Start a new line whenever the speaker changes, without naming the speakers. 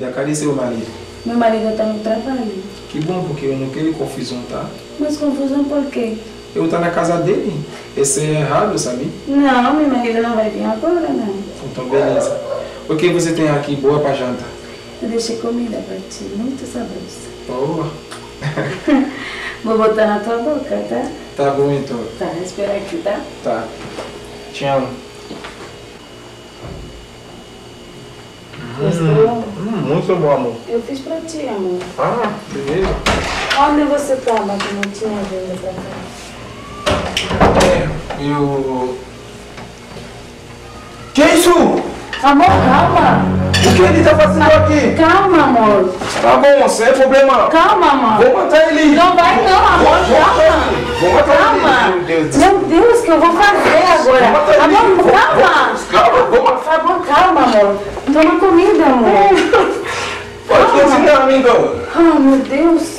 vida. Cadê seu marido?
Meu marido está no trabalho.
Que bom, porque eu não quero confusão, tá?
Mas confusão por quê?
Eu estou na casa dele. Esse é errado, sabe?
Não, meu marido não vai vir agora, não.
Então, beleza. O que você tem aqui boa para jantar?
Eu deixei comida para ti, muito saborosa.
Boa.
Vou botar na tua boca, tá?
Tá bom, então.
Tá, espera aqui, tá?
Tá. Te amo.
Gostou?
Muito bom, amor.
Eu fiz pra ti, amor.
Ah, beleza.
Onde você tava que não tinha vindo pra cá?
Eu... Que é isso?
Amor, calma.
O que ele tá fazendo aqui?
Calma, amor.
Tá bom, sem problema.
Calma, amor.
Vou matar ele.
Não vai não, amor. Calma.
Vou matar
Calma.
ele. Meu Deus.
Meu Deus, o que eu vou fazer agora?
Vou matar ele.
Amor, calma.
Calma, vou matar.
Por favor, calma, amor. Toma comida, amor.
Pode cozinhar, amigo.
Oh, meu Deus.